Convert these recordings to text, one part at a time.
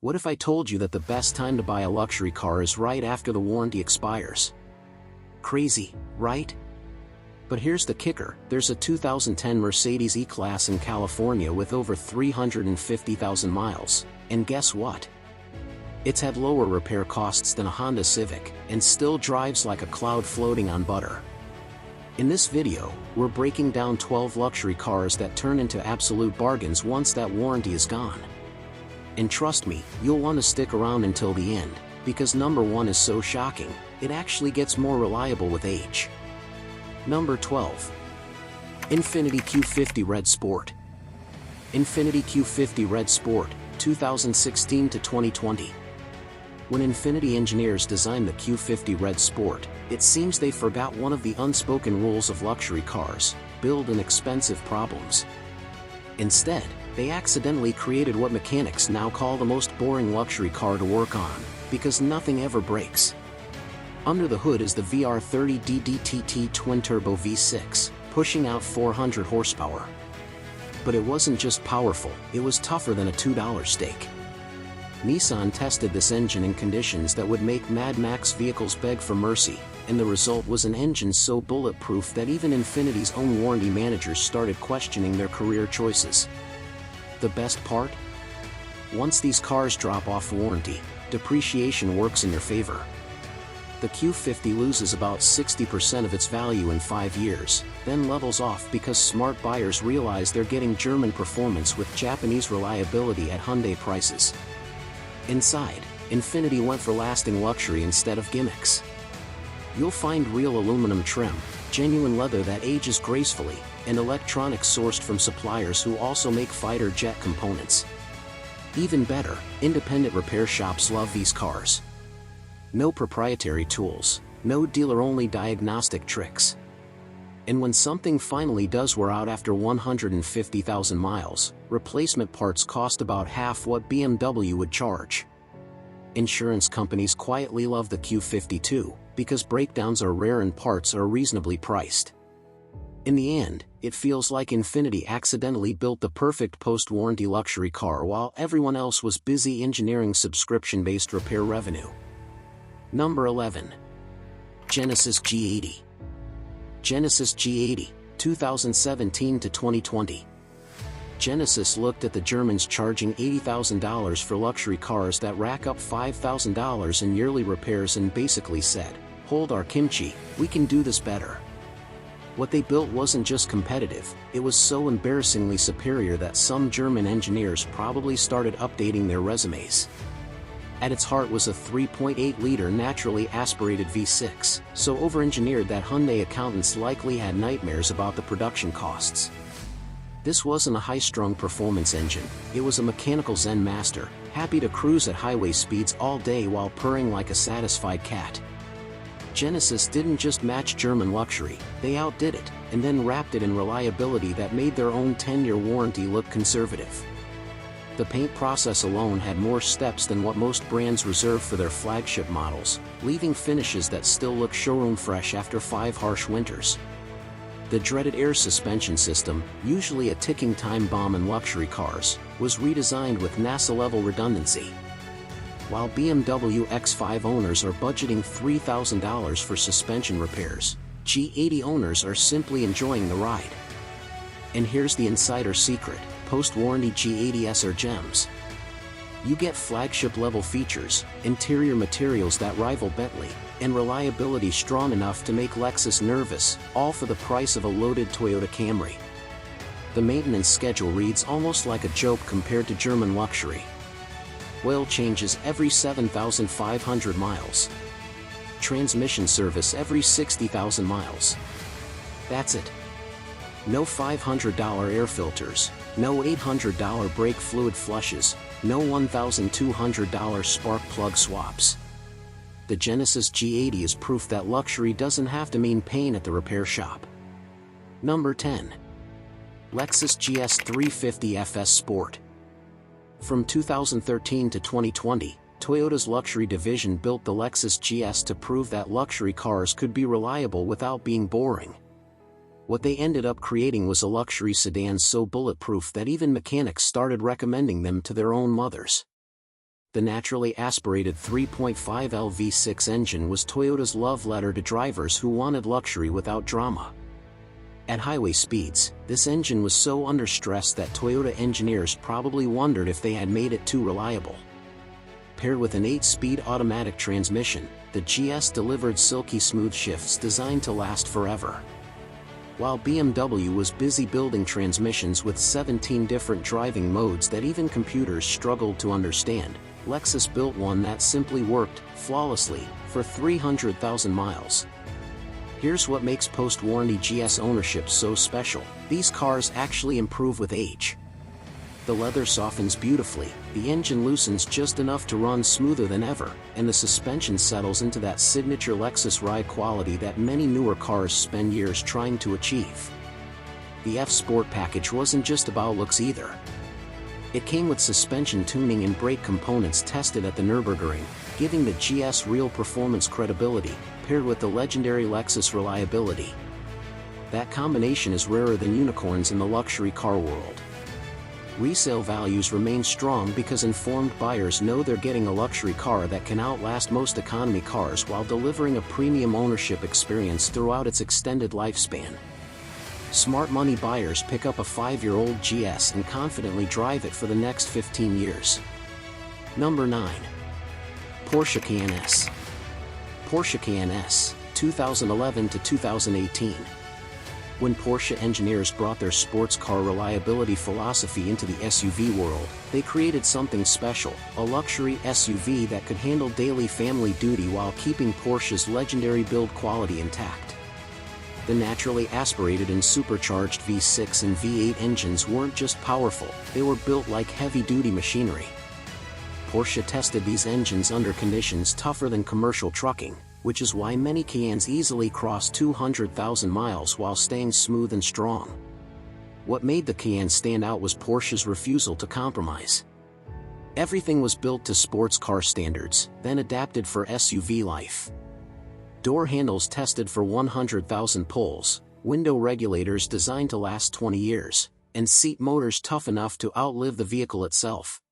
What if I told you that the best time to buy a luxury car is right after the warranty expires? Crazy, right? But here's the kicker, there's a 2010 Mercedes E-Class in California with over 350,000 miles, and guess what? It's had lower repair costs than a Honda Civic, and still drives like a cloud floating on butter. In this video, we're breaking down 12 luxury cars that turn into absolute bargains once that warranty is gone. And trust me, you'll want to stick around until the end, because number 1 is so shocking, it actually gets more reliable with age. Number 12. Infiniti Q50 Red Sport. Infiniti Q50 Red Sport, 2016 to 2020. When Infiniti engineers designed the Q50 Red Sport, it seems they forgot one of the unspoken rules of luxury cars: build inexpensive problems. Instead, they accidentally created what mechanics now call the most boring luxury car to work on, because nothing ever breaks. Under the hood is the VR30D DTT twin-turbo V6, pushing out 400 horsepower. But it wasn't just powerful, it was tougher than a $2 steak. Nissan tested this engine in conditions that would make Mad Max vehicles beg for mercy, and the result was an engine so bulletproof that even Infiniti's own warranty managers started questioning their career choices. The best part? Once these cars drop off warranty, depreciation works in your favor. The Q50 loses about 60% of its value in 5 years, then levels off because smart buyers realize they're getting German performance with Japanese reliability at Hyundai prices. Inside, Infiniti went for lasting luxury instead of gimmicks. You'll find real aluminum trim, genuine leather that ages gracefully, and electronics sourced from suppliers who also make fighter jet components. Even better, independent repair shops love these cars. No proprietary tools, no dealer-only diagnostic tricks. And when something finally does wear out after 150,000 miles, replacement parts cost about half what BMW would charge. Insurance companies quietly love the Q50 too, because breakdowns are rare and parts are reasonably priced. In the end, it feels like Infiniti accidentally built the perfect post-warranty luxury car while everyone else was busy engineering subscription-based repair revenue. Number 11. Genesis G80. Genesis G80, 2017 to 2020. Genesis looked at the Germans charging $80,000 for luxury cars that rack up $5,000 in yearly repairs and basically said, "Hold our kimchi, we can do this better." What they built wasn't just competitive, it was so embarrassingly superior that some German engineers probably started updating their resumes. At its heart was a 3.8-liter naturally aspirated V6, so over-engineered that Hyundai accountants likely had nightmares about the production costs. This wasn't a high-strung performance engine, it was a mechanical Zen master, happy to cruise at highway speeds all day while purring like a satisfied cat. Genesis didn't just match German luxury, they outdid it, and then wrapped it in reliability that made their own 10-year warranty look conservative. The paint process alone had more steps than what most brands reserve for their flagship models, leaving finishes that still look showroom fresh after 5 harsh winters. The dreaded air suspension system, usually a ticking time bomb in luxury cars, was redesigned with NASA-level redundancy. While BMW X5 owners are budgeting $3,000 for suspension repairs, G80 owners are simply enjoying the ride. And here's the insider secret: post-warranty G80s are gems. You get flagship-level features, interior materials that rival Bentley, and reliability strong enough to make Lexus nervous, all for the price of a loaded Toyota Camry. The maintenance schedule reads almost like a joke compared to German luxury. Oil changes every 7,500 miles. Transmission service every 60,000 miles. That's it. No $500 air filters, no $800 brake fluid flushes, no $1,200 spark plug swaps. The Genesis G80 is proof that luxury doesn't have to mean pain at the repair shop. Number 10. Lexus GS 350 FS Sport. From 2013 to 2020, Toyota's luxury division built the Lexus GS to prove that luxury cars could be reliable without being boring. What they ended up creating was a luxury sedan so bulletproof that even mechanics started recommending them to their own mothers. The naturally aspirated 3.5L V6 engine was Toyota's love letter to drivers who wanted luxury without drama. At highway speeds, this engine was so under stress that Toyota engineers probably wondered if they had made it too reliable. Paired with an 8-speed automatic transmission, the GS delivered silky smooth shifts designed to last forever. While BMW was busy building transmissions with 17 different driving modes that even computers struggled to understand, Lexus built one that simply worked flawlessly for 300,000 miles. Here's what makes post-warranty GS ownership so special: these cars actually improve with age. The leather softens beautifully, the engine loosens just enough to run smoother than ever, and the suspension settles into that signature Lexus ride quality that many newer cars spend years trying to achieve. The F-Sport package wasn't just about looks either. It came with suspension tuning and brake components tested at the Nürburgring, giving the GS real performance credibility, paired with the legendary Lexus reliability. That combination is rarer than unicorns in the luxury car world. Resale values remain strong because informed buyers know they're getting a luxury car that can outlast most economy cars while delivering a premium ownership experience throughout its extended lifespan. Smart money buyers pick up a 5-year-old GS and confidently drive it for the next 15 years. Number 9. Porsche Cayenne S. Porsche Cayenne S, 2011 to 2018. When Porsche engineers brought their sports car reliability philosophy into the SUV world, they created something special, a luxury SUV that could handle daily family duty while keeping Porsche's legendary build quality intact. The naturally aspirated and supercharged V6 and V8 engines weren't just powerful, they were built like heavy-duty machinery. Porsche tested these engines under conditions tougher than commercial trucking, which is why many Cayennes easily cross 200,000 miles while staying smooth and strong. What made the Cayenne stand out was Porsche's refusal to compromise. Everything was built to sports car standards, then adapted for SUV life. Door handles tested for 100,000 pulls, window regulators designed to last 20 years, and seat motors tough enough to outlive the vehicle itself.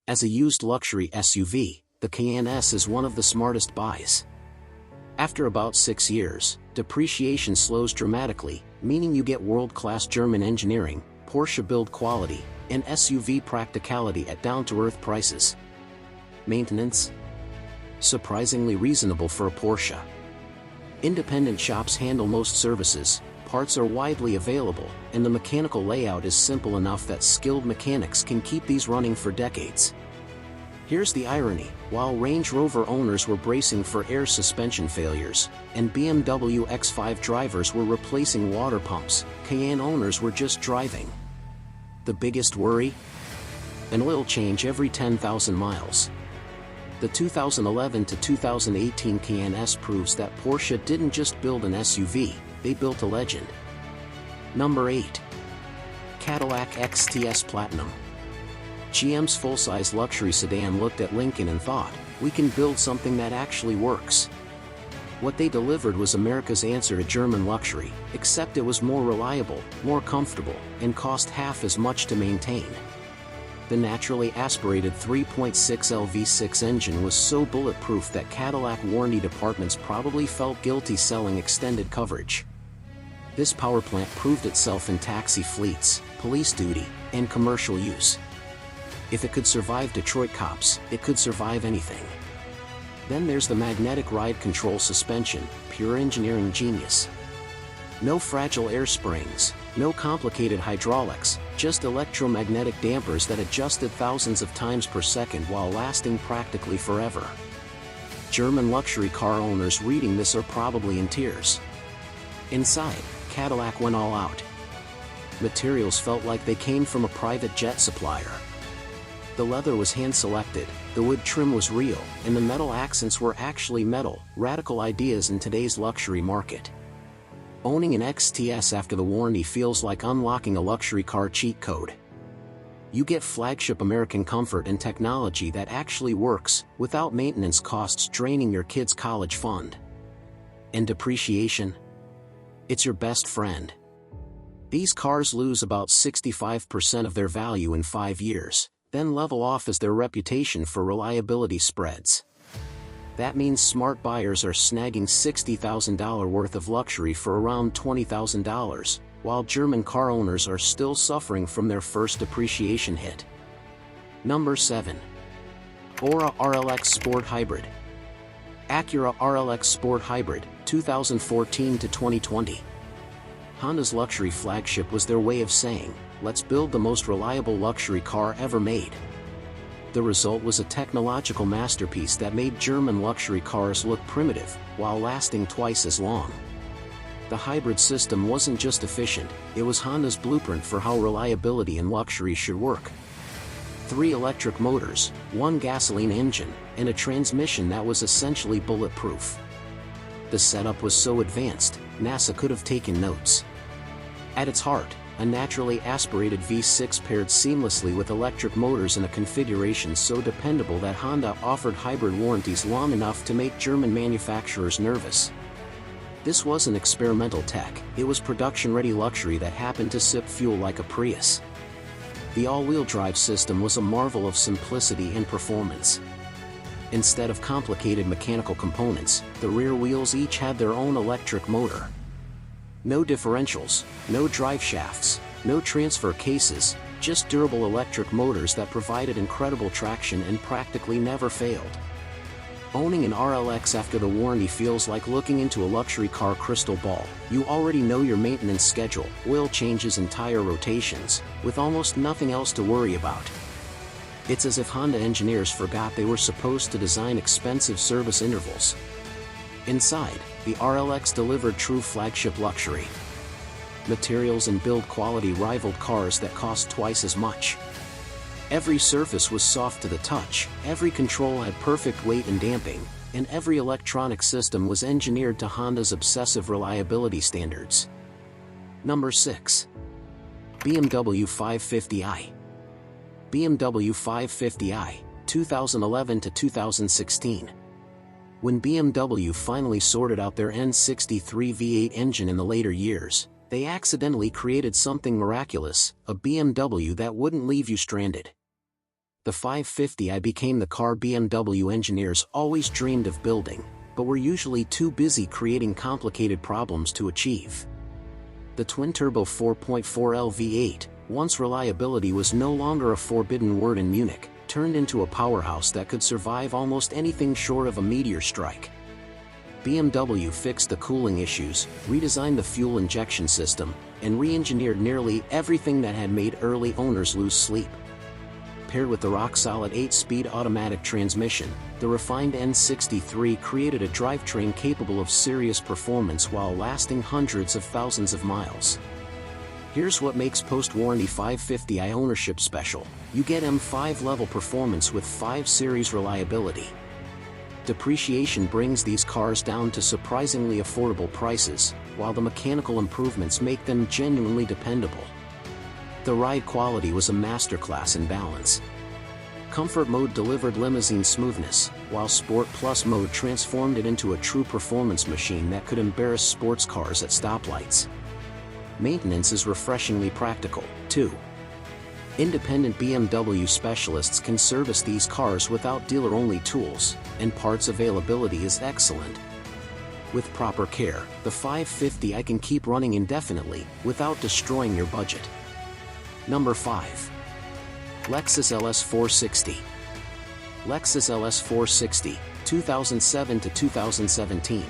As a used luxury SUV, the Cayenne S is one of the smartest buys. After about 6 years, depreciation slows dramatically, meaning you get world-class German engineering, Porsche build quality, and SUV practicality at down-to-earth prices. Maintenance? Surprisingly reasonable for a Porsche. Independent shops handle most services, parts are widely available, and the mechanical layout is simple enough that skilled mechanics can keep these running for decades. Here's the irony: while Range Rover owners were bracing for air suspension failures, and BMW X5 drivers were replacing water pumps, Cayenne owners were just driving. The biggest worry? An oil change every 10,000 miles. The 2011 to 2018 Cayenne S proves that Porsche didn't just build an SUV, they built a legend. Number 8. Cadillac XTS Platinum. GM's full-size luxury sedan looked at Lincoln and thought, we can build something that actually works. What they delivered was America's answer to German luxury, except it was more reliable, more comfortable, and cost half as much to maintain. The naturally aspirated 3.6L V6 engine was so bulletproof that Cadillac warranty departments probably felt guilty selling extended coverage. This power plant proved itself in taxi fleets, police duty, and commercial use. If it could survive Detroit cops, it could survive anything. Then there's the magnetic ride control suspension, pure engineering genius. No fragile air springs, no complicated hydraulics, just electromagnetic dampers that adjusted thousands of times per second while lasting practically forever. German luxury car owners reading this are probably in tears. Inside, Cadillac went all out. Materials felt like they came from a private jet supplier. The leather was hand-selected, the wood trim was real, and the metal accents were actually metal, radical ideas in today's luxury market. Owning an XTS after the warranty feels like unlocking a luxury car cheat code. You get flagship American comfort and technology that actually works, without maintenance costs draining your kid's college fund. And depreciation? It's your best friend. These cars lose about 65% of their value in 5 years. then level off as their reputation for reliability spreads. That means smart buyers are snagging $60,000 worth of luxury for around $20,000, while German car owners are still suffering from their first depreciation hit. Number 7. Acura RLX Sport Hybrid. Acura RLX Sport Hybrid, 2014 to 2020. Honda's luxury flagship was their way of saying, let's build the most reliable luxury car ever made. The result was a technological masterpiece that made German luxury cars look primitive, while lasting twice as long. The hybrid system wasn't just efficient, it was Honda's blueprint for how reliability and luxury should work. 3 electric motors, 1 gasoline engine, and a transmission that was essentially bulletproof. The setup was so advanced, NASA could have taken notes. At its heart, a naturally aspirated V6 paired seamlessly with electric motors in a configuration so dependable that Honda offered hybrid warranties long enough to make German manufacturers nervous. This wasn't experimental tech, it was production-ready luxury that happened to sip fuel like a Prius. The all-wheel drive system was a marvel of simplicity and performance. Instead of complicated mechanical components, the rear wheels each had their own electric motor. No differentials, no drive shafts, no transfer cases, just durable electric motors that provided incredible traction and practically never failed. Owning an RLX after the warranty feels like looking into a luxury car crystal ball. You already know your maintenance schedule, oil changes and tire rotations, with almost nothing else to worry about. It's as if Honda engineers forgot they were supposed to design expensive service intervals. Inside, the RLX delivered true flagship luxury. Materials and build quality rivaled cars that cost twice as much. Every surface was soft to the touch, every control had perfect weight and damping, and every electronic system was engineered to Honda's obsessive reliability standards. Number 6. BMW 550i. BMW 550i, 2011 to 2016. When BMW finally sorted out their N63 V8 engine in the later years, they accidentally created something miraculous, a BMW that wouldn't leave you stranded. The 550i became the car BMW engineers always dreamed of building, but were usually too busy creating complicated problems to achieve. The twin-turbo 4.4L V8, once reliability was no longer a forbidden word in Munich, turned into a powerhouse that could survive almost anything short of a meteor strike. BMW fixed the cooling issues, redesigned the fuel injection system, and re-engineered nearly everything that had made early owners lose sleep. Paired with the rock-solid 8-speed automatic transmission, the refined N63 created a drivetrain capable of serious performance while lasting hundreds of thousands of miles. Here's what makes post-warranty 550i ownership special. You get M5 level performance with 5 Series reliability. Depreciation brings these cars down to surprisingly affordable prices, while the mechanical improvements make them genuinely dependable. The ride quality was a masterclass in balance. Comfort mode delivered limousine smoothness, while Sport Plus mode transformed it into a true performance machine that could embarrass sports cars at stoplights. Maintenance is refreshingly practical, too. Independent BMW specialists can service these cars without dealer-only tools, and parts availability is excellent. With proper care, the 550i can keep running indefinitely, without destroying your budget. Number 5. Lexus LS 460. Lexus LS 460, 2007 to 2017.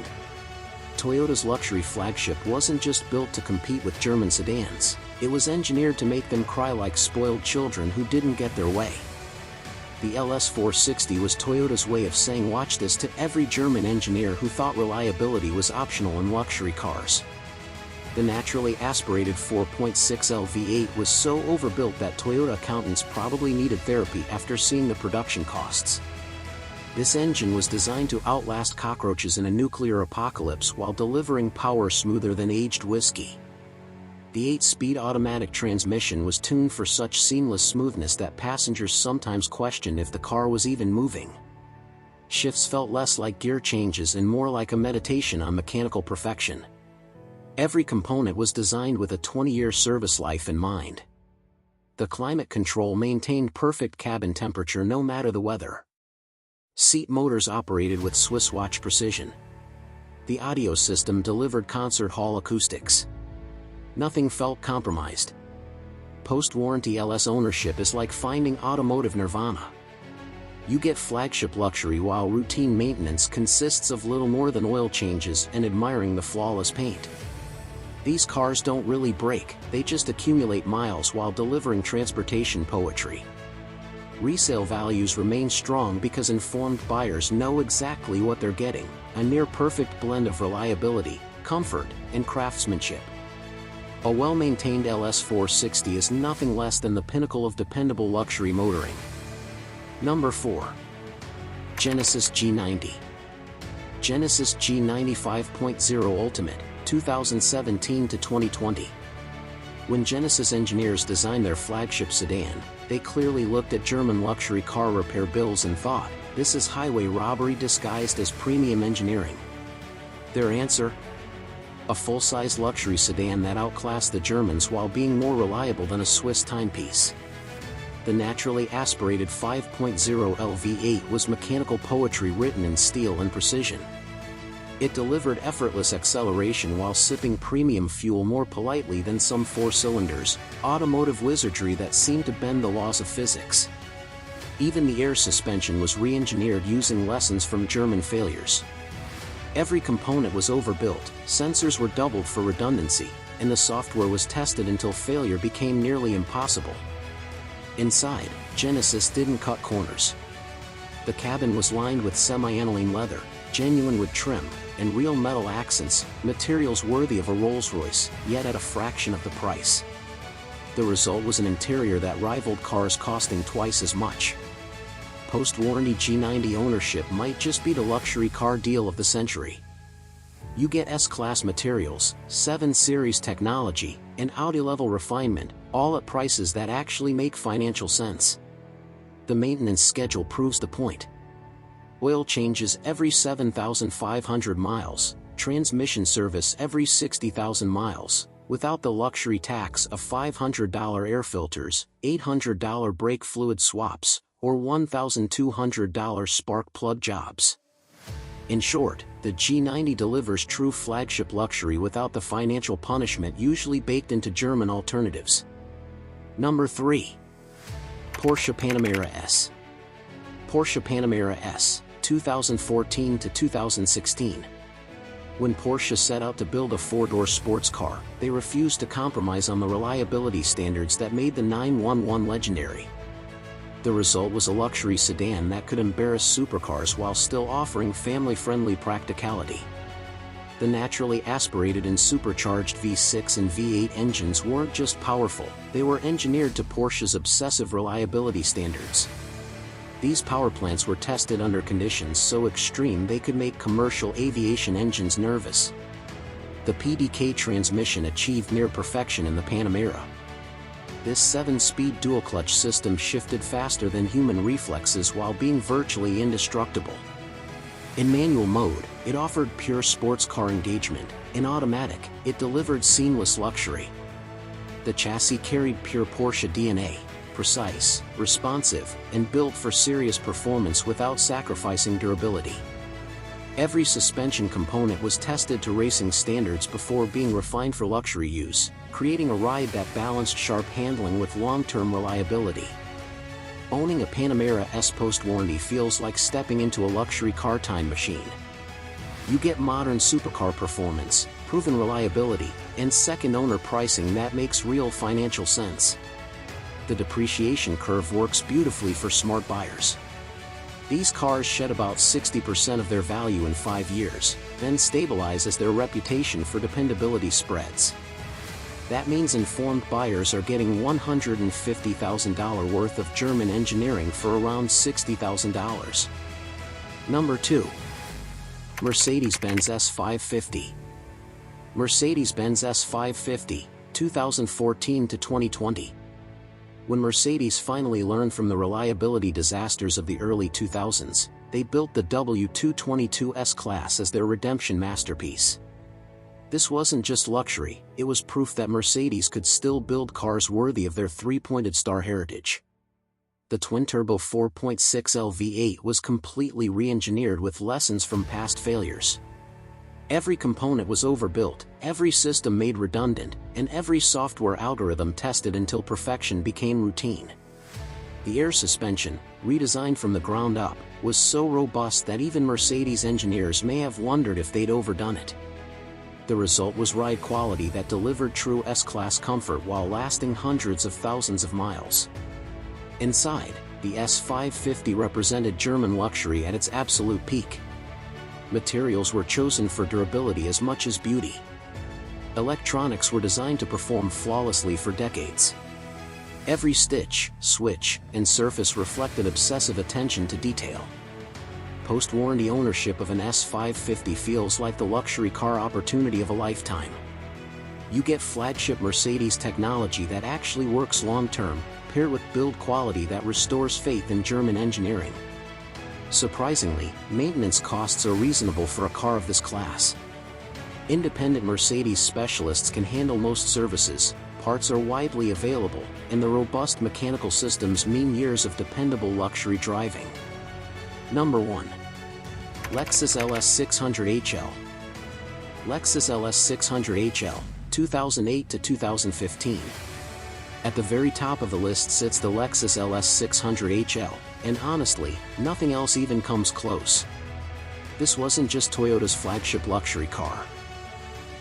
Toyota's luxury flagship wasn't just built to compete with German sedans, it was engineered to make them cry like spoiled children who didn't get their way. The LS 460 was Toyota's way of saying watch this to every German engineer who thought reliability was optional in luxury cars. The naturally aspirated 4.6L V8 was so overbuilt that Toyota accountants probably needed therapy after seeing the production costs. This engine was designed to outlast cockroaches in a nuclear apocalypse while delivering power smoother than aged whiskey. The 8-speed automatic transmission was tuned for such seamless smoothness that passengers sometimes questioned if the car was even moving. Shifts felt less like gear changes and more like a meditation on mechanical perfection. Every component was designed with a 20-year service life in mind. The climate control maintained perfect cabin temperature no matter the weather. Seat motors operated with Swiss watch precision. The audio system delivered concert hall acoustics. Nothing felt compromised. Post-warranty LS ownership is like finding automotive nirvana. You get flagship luxury while routine maintenance consists of little more than oil changes and admiring the flawless paint. These cars don't really break, they just accumulate miles while delivering transportation poetry. Resale values remain strong because informed buyers know exactly what they're getting, a near-perfect blend of reliability, comfort, and craftsmanship. A well-maintained LS 460 is nothing less than the pinnacle of dependable luxury motoring. Number 4. Genesis G90. Genesis G90 5.0 Ultimate, 2017 to 2020. When Genesis engineers designed their flagship sedan, they clearly looked at German luxury car repair bills and thought, this is highway robbery disguised as premium engineering. Their answer? A full-size luxury sedan that outclassed the Germans while being more reliable than a Swiss timepiece. The naturally aspirated 5.0 LV8 was mechanical poetry written in steel and precision. It delivered effortless acceleration while sipping premium fuel more politely than some four-cylinders, automotive wizardry that seemed to bend the laws of physics. Even the air suspension was re-engineered using lessons from German failures. Every component was overbuilt, sensors were doubled for redundancy, and the software was tested until failure became nearly impossible. Inside, Genesis didn't cut corners. The cabin was lined with semi-aniline leather, genuine wood trim, and real metal accents, materials worthy of a Rolls-Royce, yet at a fraction of the price. The result was an interior that rivaled cars costing twice as much. Post-warranty G90 ownership might just be the luxury car deal of the century. You get S-Class materials, 7 Series technology, and Audi-level refinement, all at prices that actually make financial sense. The maintenance schedule proves the point. Oil changes every 7,500 miles, transmission service every 60,000 miles, without the luxury tax of $500 air filters, $800 brake fluid swaps, or $1,200 spark plug jobs. In short, the G90 delivers true flagship luxury without the financial punishment usually baked into German alternatives. Number 3. Porsche Panamera S. Porsche Panamera S, 2014 to 2016. When Porsche set out to build a four-door sports car, they refused to compromise on the reliability standards that made the 911 legendary. The result was a luxury sedan that could embarrass supercars while still offering family-friendly practicality. The naturally aspirated and supercharged V6 and V8 engines weren't just powerful, they were engineered to Porsche's obsessive reliability standards. These power plants were tested under conditions so extreme they could make commercial aviation engines nervous. The PDK transmission achieved near perfection in the Panamera. This 7-speed dual-clutch system shifted faster than human reflexes while being virtually indestructible. In manual mode, it offered pure sports car engagement. In automatic, it delivered seamless luxury. The chassis carried pure Porsche DNA, precise, responsive, and built for serious performance without sacrificing durability. Every suspension component was tested to racing standards before being refined for luxury use, creating a ride that balanced sharp handling with long-term reliability. Owning a Panamera S post-warranty feels like stepping into a luxury car time machine. You get modern supercar performance, proven reliability, and second-owner pricing that makes real financial sense. The depreciation curve works beautifully for smart buyers. These cars shed about 60% of their value in 5 years, then stabilize as their reputation for dependability spreads. That means informed buyers are getting $150,000 worth of German engineering for around $60,000. Number 2. Mercedes-Benz S550. Mercedes-Benz S550, 2014 to 2020. When Mercedes finally learned from the reliability disasters of the early 2000s, they built the W222 S-Class as their redemption masterpiece. This wasn't just luxury, it was proof that Mercedes could still build cars worthy of their three-pointed star heritage. The twin-turbo 4.6L V8 was completely re-engineered with lessons from past failures. Every component was overbuilt, every system made redundant, and every software algorithm tested until perfection became routine. The air suspension, redesigned from the ground up, was so robust that even Mercedes engineers may have wondered if they'd overdone it. The result was ride quality that delivered true S-Class comfort while lasting hundreds of thousands of miles. Inside, the S550 represented German luxury at its absolute peak. Materials were chosen for durability as much as beauty. Electronics were designed to perform flawlessly for decades. Every stitch, switch, and surface reflected obsessive attention to detail. Post-warranty ownership of an S550 feels like the luxury car opportunity of a lifetime. You get flagship Mercedes technology that actually works long-term, paired with build quality that restores faith in German engineering. Surprisingly, maintenance costs are reasonable for a car of this class. Independent Mercedes specialists can handle most services, parts are widely available, and the robust mechanical systems mean years of dependable luxury driving. Number 1. Lexus LS 600HL. Lexus LS 600HL, 2008 to 2015. At the very top of the list sits the Lexus LS 600HL, and honestly, nothing else even comes close. This wasn't just Toyota's flagship luxury car.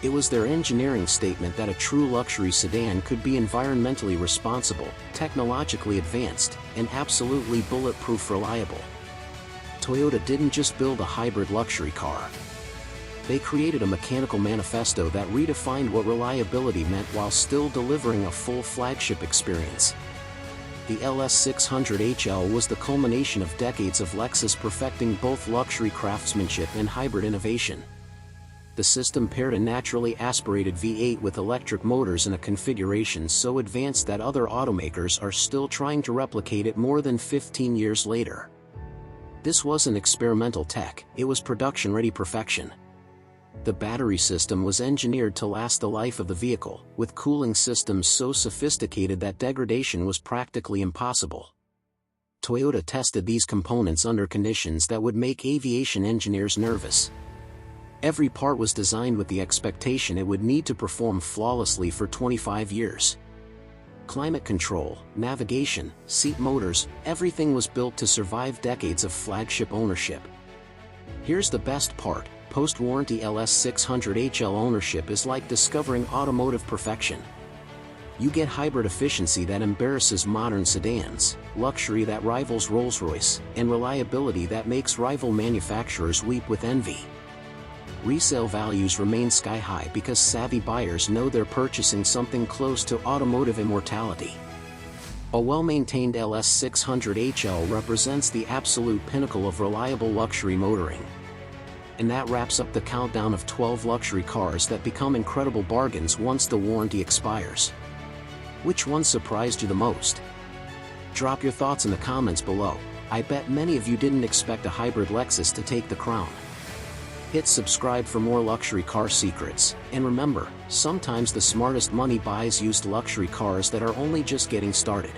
It was their engineering statement that a true luxury sedan could be environmentally responsible, technologically advanced, and absolutely bulletproof reliable. Toyota didn't just build a hybrid luxury car. They created a mechanical manifesto that redefined what reliability meant while still delivering a full flagship experience. The LS 600HL was the culmination of decades of Lexus perfecting both luxury craftsmanship and hybrid innovation. The system paired a naturally aspirated V8 with electric motors in a configuration so advanced that other automakers are still trying to replicate it more than 15 years later. This wasn't experimental tech, it was production-ready perfection. The battery system was engineered to last the life of the vehicle, with cooling systems so sophisticated that degradation was practically impossible. Toyota tested these components under conditions that would make aviation engineers nervous. Every part was designed with the expectation it would need to perform flawlessly for 25 years. Climate control, navigation, seat motors, everything was built to survive decades of flagship ownership. Here's the best part. Post-warranty LS 600HL ownership is like discovering automotive perfection. You get hybrid efficiency that embarrasses modern sedans, luxury that rivals Rolls-Royce, and reliability that makes rival manufacturers weep with envy. Resale values remain sky-high because savvy buyers know they're purchasing something close to automotive immortality. A well-maintained LS 600HL represents the absolute pinnacle of reliable luxury motoring. And that wraps up the countdown of 12 luxury cars that become incredible bargains once the warranty expires. Which one surprised you the most? Drop your thoughts in the comments below. I bet many of you didn't expect a hybrid Lexus to take the crown. Hit subscribe for more luxury car secrets, and remember, sometimes the smartest money buys used luxury cars that are only just getting started.